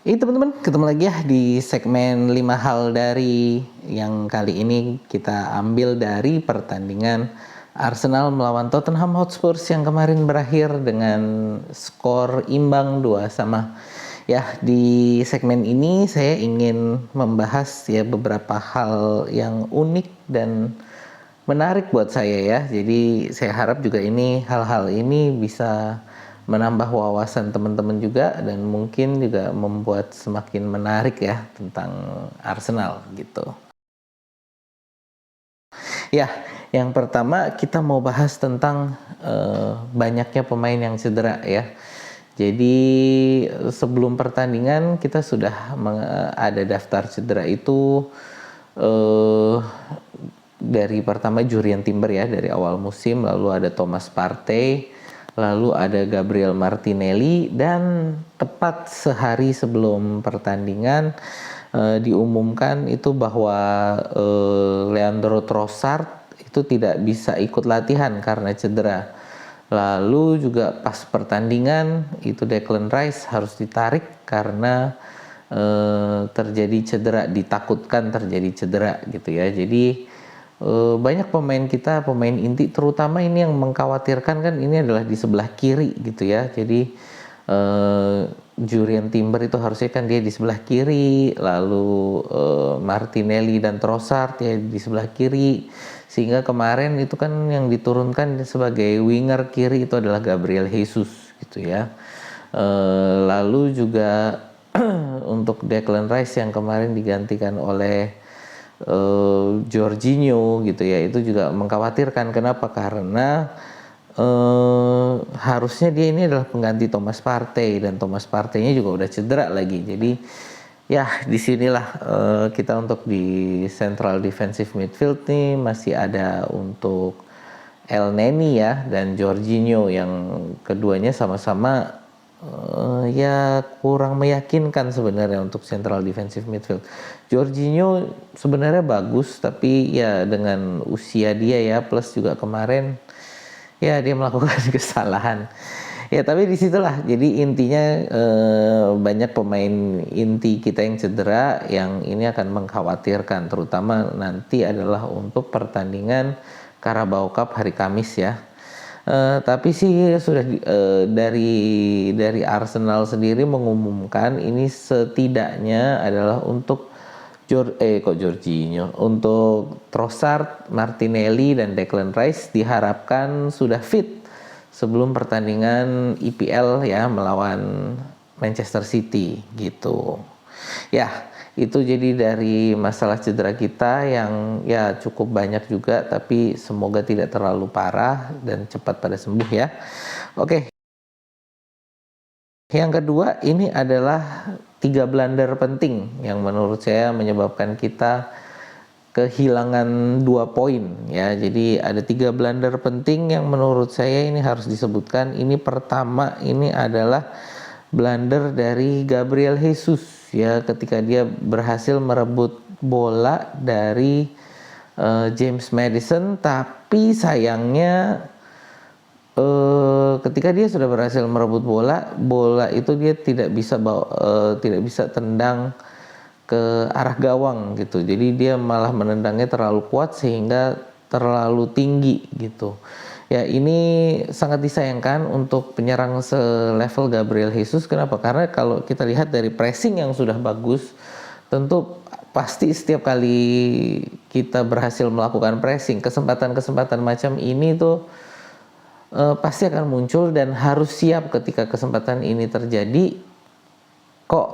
Teman-teman, ketemu lagi ya di segmen 5 hal dari yang kali ini kita ambil dari pertandingan Arsenal melawan Tottenham Hotspur yang kemarin berakhir dengan skor imbang 2-2. Ya, di segmen ini saya ingin membahas ya beberapa hal yang unik dan menarik buat saya ya. Jadi saya harap juga hal-hal ini bisa menambah wawasan teman-teman juga dan mungkin juga membuat semakin menarik ya tentang Arsenal gitu. Ya, yang pertama kita mau bahas tentang banyaknya pemain yang cedera ya. Jadi sebelum pertandingan kita sudah ada daftar cedera itu eh, dari pertama Jurrien Timber ya dari awal musim, lalu ada Thomas Partey, lalu ada Gabriel Martinelli, dan tepat sehari sebelum pertandingan diumumkan itu bahwa Leandro Trossard itu tidak bisa ikut latihan karena cedera. Lalu juga pas pertandingan itu Declan Rice harus ditarik karena terjadi cedera, ditakutkan terjadi cedera gitu ya. Jadi banyak pemain kita, pemain inti terutama ini yang mengkhawatirkan kan ini adalah di sebelah kiri gitu ya. Jadi Jurrien Timber itu harusnya kan dia di sebelah kiri, lalu Martinelli dan Trossard ya di sebelah kiri, sehingga kemarin itu kan yang diturunkan sebagai winger kiri itu adalah Gabriel Jesus gitu ya. Lalu juga untuk Declan Rice yang kemarin digantikan oleh Jorginho gitu ya, itu juga mengkhawatirkan. Kenapa? Karena harusnya dia ini adalah pengganti Thomas Partey dan Thomas Partey-nya juga udah cedera lagi. Jadi ya disinilah kita untuk di central defensive midfield nih masih ada untuk El Neni ya dan Jorginho yang keduanya sama-sama ya kurang meyakinkan sebenarnya untuk central defensive midfield. Jorginho sebenarnya bagus tapi ya dengan usia dia ya plus juga kemarin ya dia melakukan kesalahan. Ya tapi disitulah jadi intinya banyak pemain inti kita yang cedera yang ini akan mengkhawatirkan terutama nanti adalah untuk pertandingan Carabao Cup hari Kamis ya. Tapi sih sudah dari Arsenal sendiri mengumumkan ini setidaknya adalah untuk Jorginho, untuk Trossard, Martinelli dan Declan Rice diharapkan sudah fit sebelum pertandingan EPL ya melawan Manchester City gitu. Ya, itu jadi dari masalah cedera kita yang ya cukup banyak juga tapi semoga tidak terlalu parah dan cepat pada sembuh ya. Oke. Yang kedua ini adalah 3 blunder penting yang menurut saya menyebabkan kita kehilangan 2 poin ya. Jadi ada 3 blunder penting yang menurut saya ini harus disebutkan. Ini pertama ini adalah blunder dari Gabriel Jesus ya ketika dia berhasil merebut bola dari James Maddison, tapi sayangnya ketika dia sudah berhasil merebut bola itu dia tidak bisa tendang ke arah gawang gitu. Jadi dia malah menendangnya terlalu kuat sehingga terlalu tinggi gitu. Ya ini sangat disayangkan untuk penyerang selevel Gabriel Jesus. Kenapa? Karena kalau kita lihat dari pressing yang sudah bagus, tentu pasti setiap kali kita berhasil melakukan pressing, kesempatan-kesempatan macam ini tuh pasti akan muncul dan harus siap ketika kesempatan ini terjadi. Kok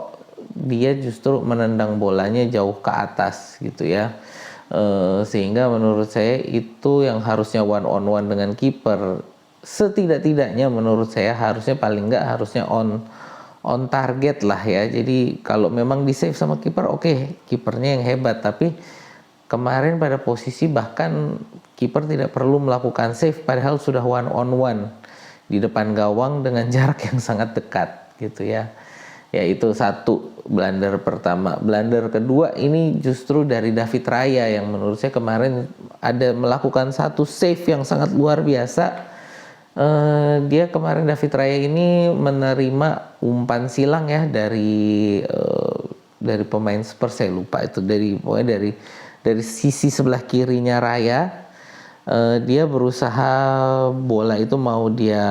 dia justru menendang bolanya jauh ke atas gitu ya. Sehingga menurut saya itu yang harusnya one on one dengan kiper setidak-tidaknya menurut saya harusnya paling enggak harusnya on target lah ya. Jadi kalau memang di save sama kiper oke, kipernya yang hebat, tapi kemarin pada posisi bahkan kiper tidak perlu melakukan save padahal sudah one on one di depan gawang dengan jarak yang sangat dekat gitu ya. Ya itu satu blunder pertama. Blunder kedua ini justru dari David Raya yang menurut saya kemarin ada melakukan satu save yang sangat luar biasa Dia kemarin David Raya ini menerima umpan silang ya dari pemain Spurs, saya lupa itu, pokoknya dari sisi sebelah kirinya Raya. Dia berusaha, bola itu mau dia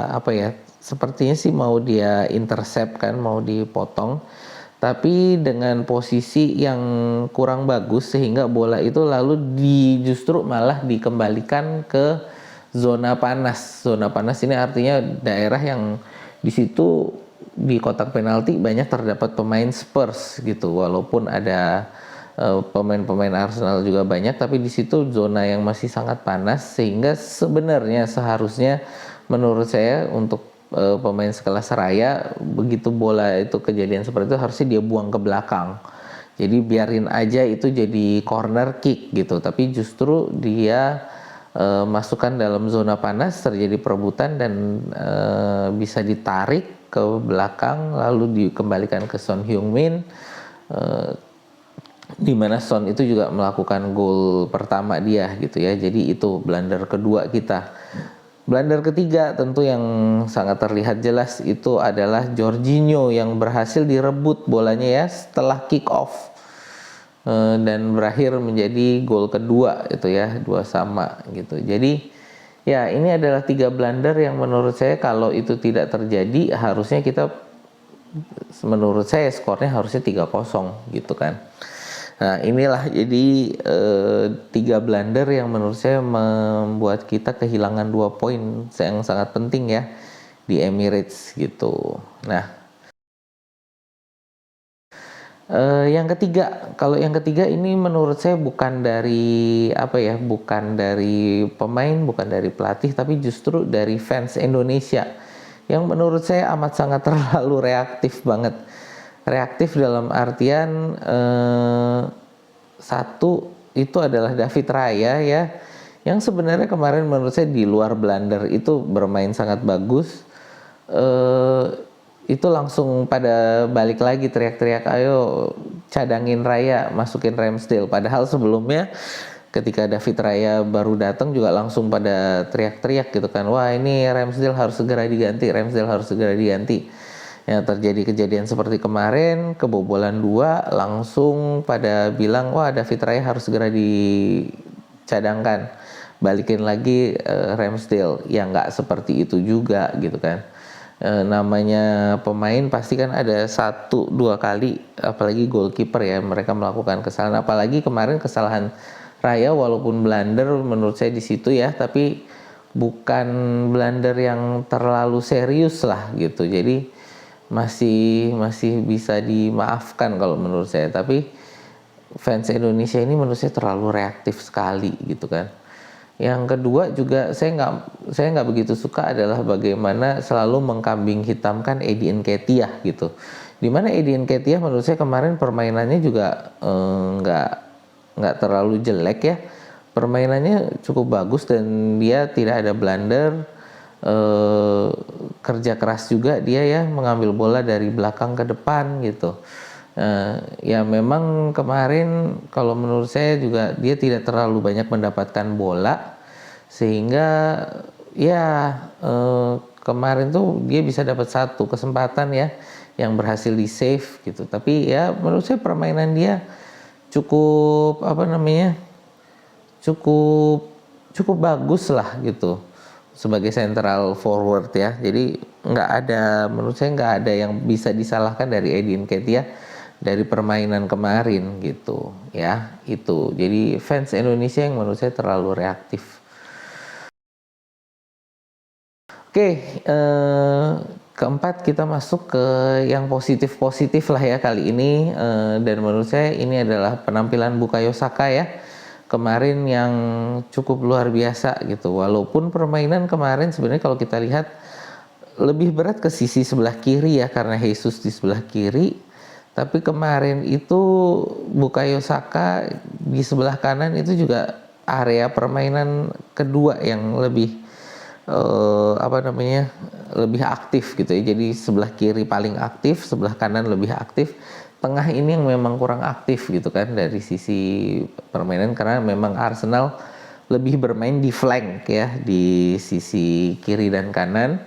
apa ya, sepertinya sih mau dia intercept kan, mau dipotong, tapi dengan posisi yang kurang bagus sehingga bola itu lalu justru malah dikembalikan ke zona panas. Zona panas ini artinya daerah yang di situ, di kotak penalti banyak terdapat pemain Spurs gitu, walaupun ada pemain-pemain Arsenal juga banyak, tapi di situ zona yang masih sangat panas, sehingga sebenarnya seharusnya menurut saya untuk pemain sekelas Raya, begitu bola itu kejadian seperti itu harusnya dia buang ke belakang. Jadi biarin aja itu jadi corner kick gitu, tapi justru dia masukkan dalam zona panas, terjadi perebutan dan bisa ditarik ke belakang lalu dikembalikan ke Son Heung-min, di mana Son itu juga melakukan gol pertama dia gitu ya. Jadi itu blunder kedua kita. Blunder ketiga tentu yang sangat terlihat jelas itu adalah Jorginho yang berhasil direbut bolanya ya setelah kick off, dan berakhir menjadi gol kedua itu ya, 2-2 gitu. Jadi ya ini adalah 3 blunder yang menurut saya kalau itu tidak terjadi harusnya kita, menurut saya skornya harusnya 3-0 gitu kan. Nah inilah jadi 3 blunder yang menurut saya membuat kita kehilangan 2 poin yang sangat penting ya di Emirates gitu. Nah yang ketiga, kalau yang ketiga ini menurut saya bukan dari apa ya, bukan dari pemain, bukan dari pelatih, tapi justru dari fans Indonesia yang menurut saya amat sangat terlalu reaktif banget. Reaktif dalam artian satu itu adalah David Raya ya, yang sebenarnya kemarin menurut saya di luar blunder itu bermain sangat bagus. Itu langsung pada balik lagi teriak-teriak, ayo cadangin Raya, masukin Ramsdale. Padahal sebelumnya ketika David Raya baru datang juga langsung pada teriak-teriak gitu kan, wah ini Ramsdale harus segera diganti, Ramsdale harus segera diganti. Ya, terjadi kejadian seperti kemarin, kebobolan 2, langsung pada bilang wah David Raya harus segera dicadangkan, balikin lagi Ramsdale. Ya nggak seperti itu juga gitu kan. Namanya pemain pasti kan ada 1-2 kali, apalagi goalkeeper ya, mereka melakukan kesalahan. Apalagi kemarin kesalahan Raya walaupun blunder menurut saya di situ ya, tapi bukan blunder yang terlalu serius lah gitu. Jadi masih bisa dimaafkan kalau menurut saya. Tapi fans Indonesia ini menurut saya terlalu reaktif sekali gitu kan. Yang kedua juga saya nggak begitu suka adalah bagaimana selalu mengkambing hitamkan Eddie Nketiah gitu. Dimana Eddie Nketiah menurut saya kemarin permainannya juga nggak terlalu jelek ya. Permainannya cukup bagus dan dia tidak ada blunder. Kerja keras juga dia ya, mengambil bola dari belakang ke depan gitu. Ya memang kemarin kalau menurut saya juga dia tidak terlalu banyak mendapatkan bola, sehingga ya kemarin tuh dia bisa dapat 1 kesempatan ya yang berhasil di save gitu. Tapi ya menurut saya permainan dia cukup cukup bagus lah gitu sebagai central forward ya. Jadi menurut saya nggak ada yang bisa disalahkan dari Eddie Nketiah dari permainan kemarin gitu ya. Itu jadi fans Indonesia yang menurut saya terlalu reaktif. Oke, keempat kita masuk ke yang positif lah ya kali ini, dan menurut saya ini adalah penampilan Bukayo Saka ya kemarin yang cukup luar biasa gitu. Walaupun permainan kemarin sebenarnya kalau kita lihat lebih berat ke sisi sebelah kiri ya karena Jesus di sebelah kiri, tapi kemarin itu Bukayo Saka di sebelah kanan itu juga area permainan kedua yang lebih lebih aktif gitu ya. Jadi sebelah kiri paling aktif, sebelah kanan lebih aktif, tengah ini yang memang kurang aktif gitu kan dari sisi permainan, karena memang Arsenal lebih bermain di flank ya, di sisi kiri dan kanan.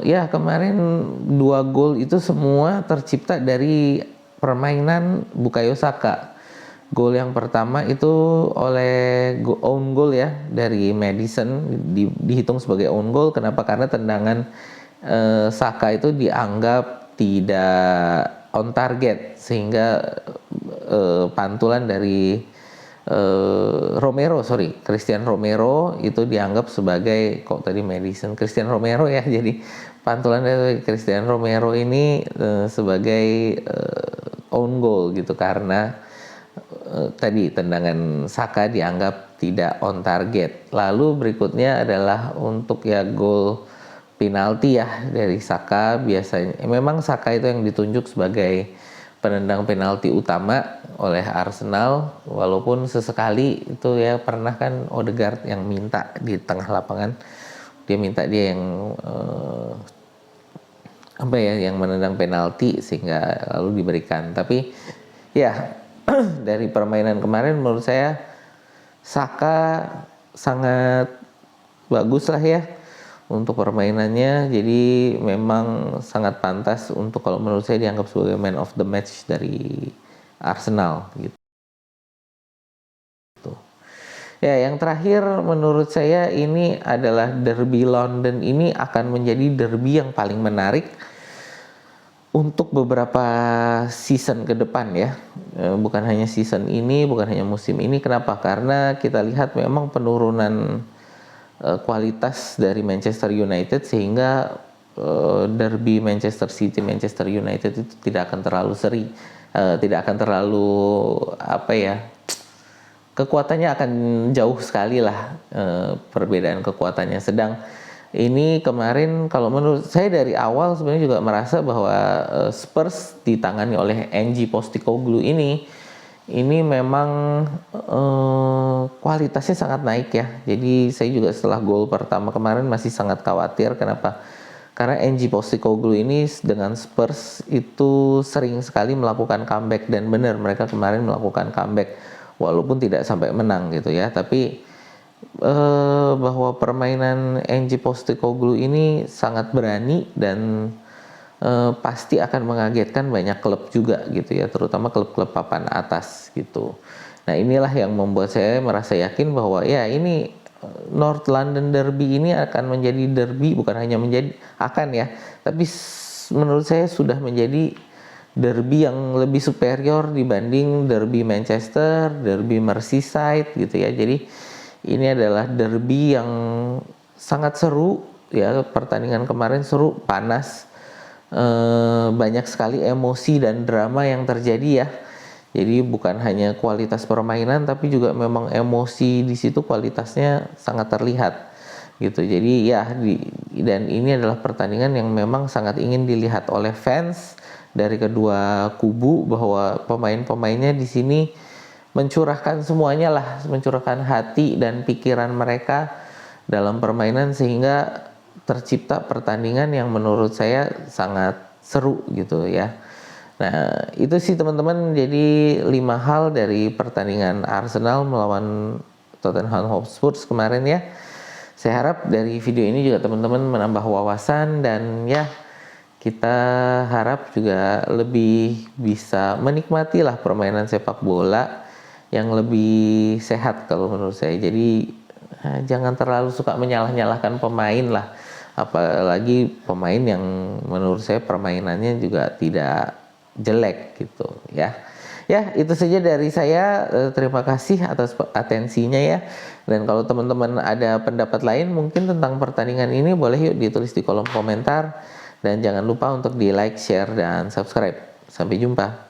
Ya kemarin 2 gol itu semua tercipta dari permainan Bukayo Saka. Gol yang pertama itu oleh own goal ya dari Maddison, dihitung sebagai own goal. Kenapa? Karena tendangan Saka itu dianggap tidak on target, sehingga pantulan dari Christian Romero itu dianggap sebagai, kok tadi Maddison, Christian Romero ya, jadi pantulan dari Christian Romero ini sebagai own goal gitu, karena tadi tendangan Saka dianggap tidak on target. Lalu berikutnya adalah untuk ya gol penalti ya dari Saka. Biasanya memang Saka itu yang ditunjuk sebagai penendang penalti utama oleh Arsenal, walaupun sesekali itu ya pernah kan Odegaard yang minta di tengah lapangan, dia minta dia yang yang menendang penalti sehingga lalu diberikan. Tapi ya dari permainan kemarin menurut saya Saka sangat bagus lah ya untuk permainannya, jadi memang sangat pantas untuk, kalau menurut saya, dianggap sebagai man of the match dari Arsenal gitu. Ya, yang terakhir menurut saya ini adalah derby London. Ini akan menjadi derby yang paling menarik untuk beberapa season ke depan ya. Bukan hanya season ini, bukan hanya musim ini. Kenapa? Karena kita lihat memang penurunan kualitas dari Manchester United, sehingga derby Manchester City Manchester United itu tidak akan terlalu seri, tidak akan terlalu kekuatannya akan jauh sekali lah, perbedaan kekuatannya. Sedang ini kemarin kalau menurut saya dari awal sebenarnya juga merasa bahwa Spurs ditangani oleh Ange Postecoglou ini memang kualitasnya sangat naik ya. Jadi saya juga setelah gol pertama kemarin masih sangat khawatir. Kenapa? Karena Ange Postecoglou ini dengan Spurs itu sering sekali melakukan comeback, dan benar mereka kemarin melakukan comeback walaupun tidak sampai menang gitu ya. Tapi bahwa permainan Ange Postecoglou ini sangat berani dan pasti akan mengagetkan banyak klub juga gitu ya, terutama klub-klub papan atas gitu. Nah inilah yang membuat saya merasa yakin bahwa ya ini North London Derby ini akan menjadi derby, bukan hanya menjadi akan ya, tapi menurut saya sudah menjadi derby yang lebih superior dibanding derby Manchester, derby Merseyside gitu ya. Jadi ini adalah derby yang sangat seru ya, pertandingan kemarin seru, panas. Banyak sekali emosi dan drama yang terjadi ya. Jadi bukan hanya kualitas permainan, tapi juga memang emosi di situ kualitasnya sangat terlihat gitu. Jadi ya dan ini adalah pertandingan yang memang sangat ingin dilihat oleh fans dari kedua kubu, bahwa pemain-pemainnya di sini mencurahkan semuanya lah, mencurahkan hati dan pikiran mereka dalam permainan, sehingga tercipta pertandingan yang menurut saya sangat seru gitu ya. Nah itu sih teman-teman, jadi 5 hal dari pertandingan Arsenal melawan Tottenham Hotspur kemarin ya. Saya harap dari video ini juga teman-teman menambah wawasan, dan ya kita harap juga lebih bisa menikmati lah permainan sepak bola yang lebih sehat kalau menurut saya. Jadi jangan terlalu suka menyalah-nyalahkan pemain lah, apalagi pemain yang menurut saya permainannya juga tidak jelek gitu ya. Ya itu saja dari saya, terima kasih atas atensinya ya. Dan kalau teman-teman ada pendapat lain mungkin tentang pertandingan ini, boleh yuk ditulis di kolom komentar, dan jangan lupa untuk di like, share, dan subscribe. Sampai jumpa.